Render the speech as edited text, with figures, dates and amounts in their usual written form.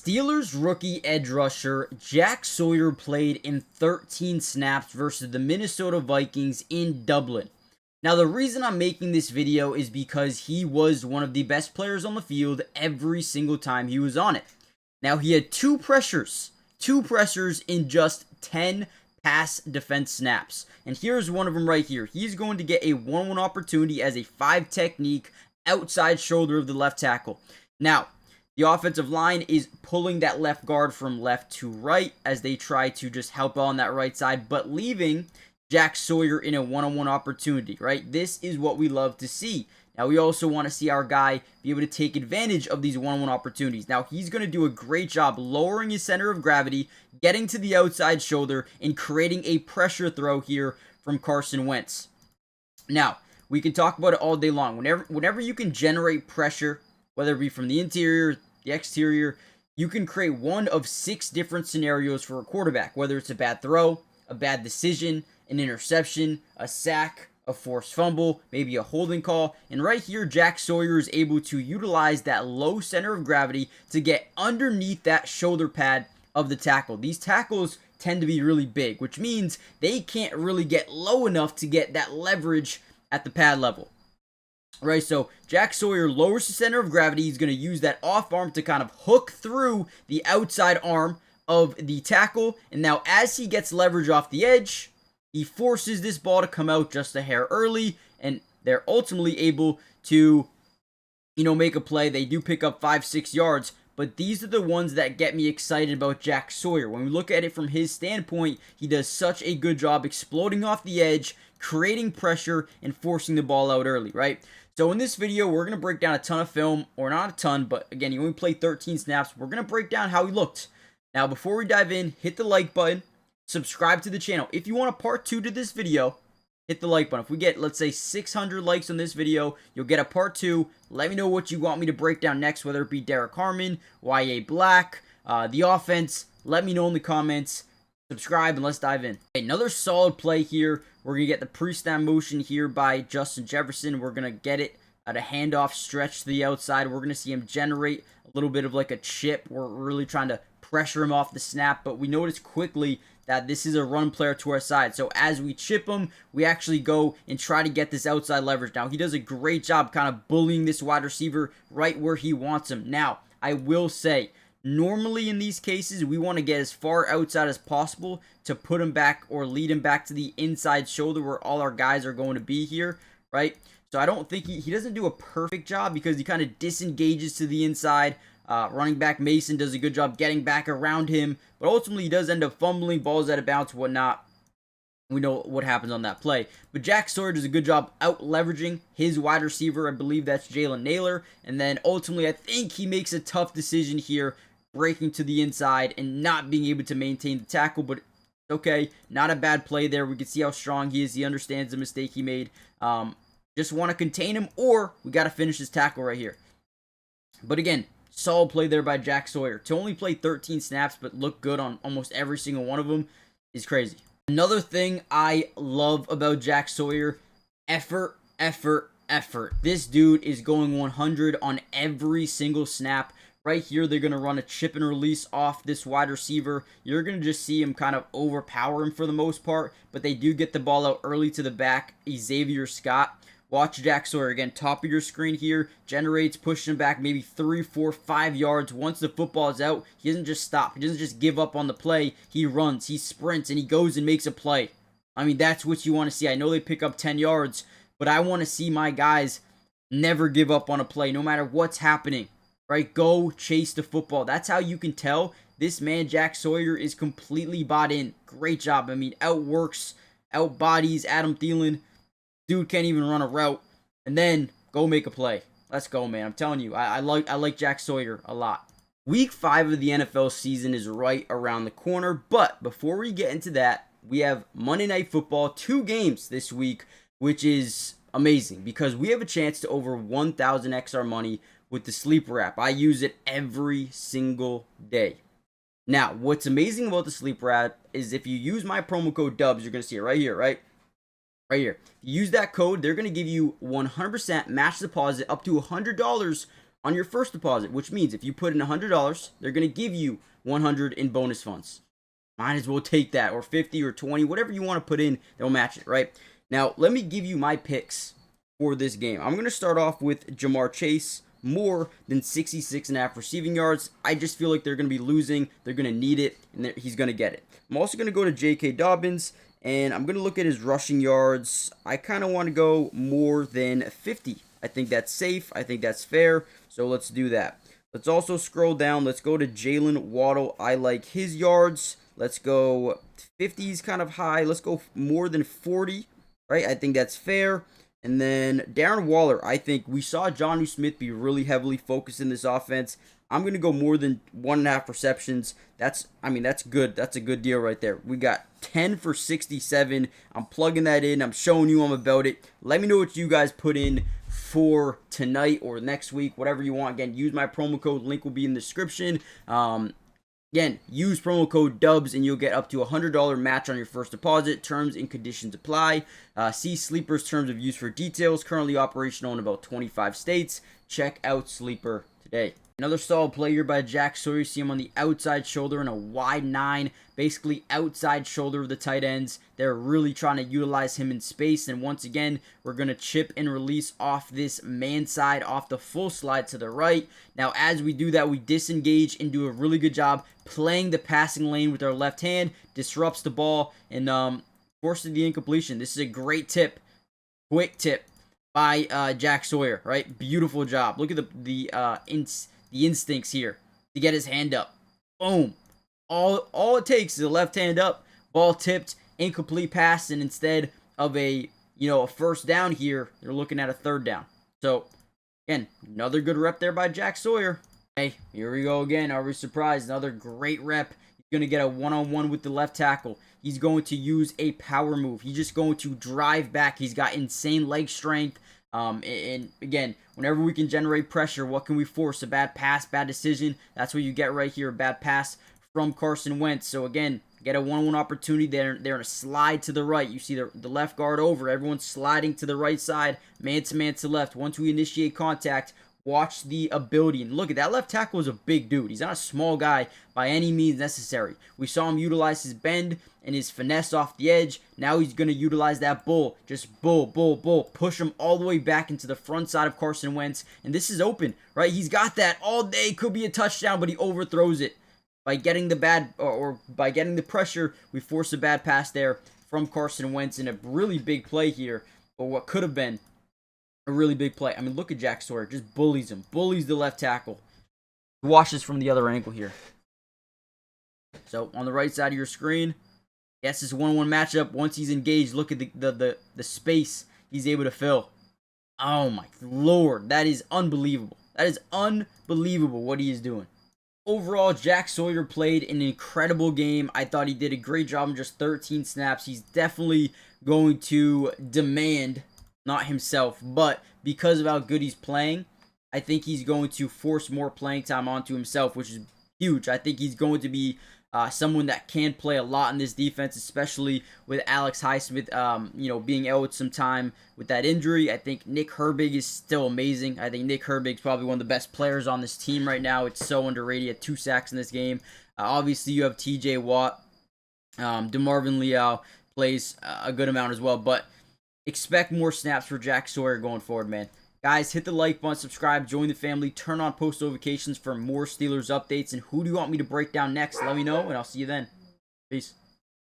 Steelers rookie edge rusher Jack Sawyer played in 13 snaps versus the Minnesota Vikings in Dublin. Now, the reason I'm making this video is because he was one of the best players on the field every single time he was on it. Now, he had two pressures in just 10 pass defense snaps. And here's one of them right here. He's going to get a 1-1 opportunity as a 5 technique outside shoulder of the left tackle. Now, the offensive line is pulling that left guard from left to right as they try to just help on that right side, but leaving Jack Sawyer in a 1-on-1 opportunity, right? This is what we love to see. Now, we also want to see our guy be able to take advantage of these 1-on-1 opportunities. Now, he's going to do a great job lowering his center of gravity, getting to the outside shoulder, and creating a pressure throw here from Carson Wentz. Now, we can talk about it all day long. Whenever you can generate pressure, whether it be from the interior, the exterior, you can create one of 6 different scenarios for a quarterback, whether it's a bad throw, a bad decision, an interception, a sack, a forced fumble, maybe a holding call. And right here, Jack Sawyer is able to utilize that low center of gravity to get underneath that shoulder pad of the tackle. These tackles tend to be really big, which means they can't really get low enough to get that leverage at the pad level. Right, so Jack Sawyer lowers the center of gravity. He's going to use that off arm to kind of hook through the outside arm of the tackle. And now as he gets leverage off the edge, he forces this ball to come out just a hair early. And they're ultimately able to, make a play. They do pick up 5-6 yards. But these are the ones that get me excited about Jack Sawyer. When we look at it from his standpoint, he does such a good job exploding off the edge, creating pressure, and forcing the ball out early, right? So in this video, we're going to break down a ton of film, or not a ton, but again, he only played 13 snaps. We're going to break down how he looked. Now, before we dive in, hit the like button, subscribe to the channel. If you want a part 2 to this video, hit the like button. If we get, let's say, 600 likes on this video, you'll get a part 2. Let me know what you want me to break down next, whether it be Derek Harmon, Y.A. Black, the offense. Let me know in the comments. Subscribe and let's dive in. Another solid play here. We're going to get the pre-snap motion here by Justin Jefferson. We're going to get it at a handoff stretch to the outside. We're going to see him generate a little bit of like a chip. We're really trying to pressure him off the snap, but we notice quickly that this is a run player to our side. So as we chip him, we actually go and try to get this outside leverage. Now, he does a great job kind of bullying this wide receiver right where he wants him. Now, I will say, normally in these cases, we want to get as far outside as possible to put him back or lead him back to the inside shoulder where all our guys are going to be here, right? So I don't think he doesn't do a perfect job because he kind of disengages to the inside. Running back Mason does a good job getting back around him, but ultimately he does end up fumbling, balls out of bounds, whatnot. We know what happens on that play. But Jack Sawyer does a good job out leveraging his wide receiver. I believe that's Jalen Naylor. And then ultimately, I think he makes a tough decision here, breaking to the inside and not being able to maintain the tackle. But okay, not a bad play there. We can see how strong he is. He understands the mistake he made. Just want to contain him, or we got to finish this tackle right here. But again, solid play there by Jack Sawyer. To only play 13 snaps but look good on almost every single one of them is crazy. Another thing I love about Jack Sawyer, effort. This dude is going 100 on every single snap. Right here, they're going to run a chip and release off this wide receiver. You're going to just see him kind of overpower him for the most part, but they do get the ball out early to the back. Xavier Scott. Watch Jack Sawyer again, top of your screen here, generates, pushing him back maybe 3, 4, 5 yards. Once the football is out, he doesn't just stop. He doesn't just give up on the play. He runs, he sprints, and he goes and makes a play. I mean, that's what you want to see. I know they pick up 10 yards, but I want to see my guys never give up on a play, no matter what's happening, right? Go chase the football. That's how you can tell this man, Jack Sawyer, is completely bought in. Great job. I mean, outworks, outbodies Adam Thielen. Dude can't even run a route, and then go make a play. Let's go, man. I'm telling you, I like Jack Sawyer a lot. Week 5 of the NFL season is right around the corner, but before we get into that, we have Monday Night Football, 2 games this week, which is amazing because we have a chance to over 1,000 XR money with the Sleeper app. I use it every single day. Now, what's amazing about the Sleeper app is if you use my promo code DUBS, you're going to see it right here, right? Right here. If you use that code, they're going to give you 100% match deposit up to $100 on your first deposit, which means if you put in $100, they're going to give you 100 in bonus funds. Might as well take that, or 50 or 20, whatever you want to put in, they'll match it, right? Now, let me give you my picks for this game. I'm going to start off with Jamar Chase, more than 66.5 receiving yards. I just feel like they're going to be losing. They're going to need it, and he's going to get it. I'm also going to go to J.K. Dobbins, and I'm going to look at his rushing yards. I kind of want to go more than 50. I think that's safe. I think that's fair. So let's do that. Let's also scroll down. Let's go to Jalen Waddle. I like his yards. Let's go 50s kind of high. Let's go more than 40, right? I think that's fair. And then Darren Waller, I think we saw Jonnu Smith be really heavily focused in this offense. I'm going to go more than 1.5 receptions. That's good. That's a good deal right there. We got 10 for 67. I'm plugging that in. I'm showing you I'm about it. Let me know what you guys put in for tonight or next week, whatever you want. Again, use my promo code. Link will be in the description. Again, use promo code DUBS and you'll get up to a $100 match on your first deposit. Terms and conditions apply. See Sleeper's terms of use for details. Currently operational in about 25 states. Check out Sleeper today. Another solid play here by Jack Sawyer. See him on the outside shoulder in a wide 9. Basically outside shoulder of the tight ends. They're really trying to utilize him in space. And once again, we're going to chip and release off this man side, off the full slide to the right. Now, as we do that, we disengage and do a really good job playing the passing lane with our left hand. Disrupts the ball and forces the incompletion. This is a great tip. Quick tip by Jack Sawyer, right? Beautiful job. Look at the instincts here to get his hand up. Boom. All it takes is a left hand up, ball tipped, incomplete pass, and instead of a first down here, they're looking at a third down. So again, another good rep there by Jack Sawyer. Hey, here we go again. Are we surprised? Another great rep. He's going to get a one-on-one with the left tackle. He's going to use a power move. He's just going to drive back. He's got insane leg strength. And again, whenever we can generate pressure, what can we force? A bad pass, bad decision. That's what you get right here. A bad pass from Carson Wentz. So again, get a one-on-one opportunity. They're in a slide to the right. You see the left guard over. Everyone's sliding to the right side, man to left. Once we initiate contact, watch the ability. And look at that left tackle is a big dude. He's not a small guy by any means necessary. We saw him utilize his bend and his finesse off the edge. Now he's going to utilize that bull. Just bull. Push him all the way back into the front side of Carson Wentz. And this is open, right? He's got that all day. Could be a touchdown, but he overthrows it. By getting the by getting the pressure, we force a bad pass there from Carson Wentz in a really big play here, or what could have been a really big play. I mean, look at Jack Sawyer, just bullies him, bullies the left tackle. Watch this from the other angle here. So on the right side of your screen, yes, this 1-1 matchup. Once he's engaged, look at the space he's able to fill. Oh my Lord, that is unbelievable. That is unbelievable what he is doing. Overall, Jack Sawyer played an incredible game. I thought he did a great job in just 13 snaps. He's definitely going to demand, not himself, but because of how good he's playing, I think he's going to force more playing time onto himself, which is huge. I think he's going to be someone that can play a lot in this defense, especially with Alex Highsmith, being out some time with that injury. I think Nick Herbig is still amazing. I think Nick Herbig's probably one of the best players on this team right now. It's so underrated. He had 2 sacks in this game. Obviously, you have TJ Watt. DeMarvin Leal plays a good amount as well, but expect more snaps for Jack Sawyer going forward, man. Guys, hit the like button, subscribe, join the family, turn on post notifications for more Steelers updates. And who do you want me to break down next? Let me know, and I'll see you then. Peace.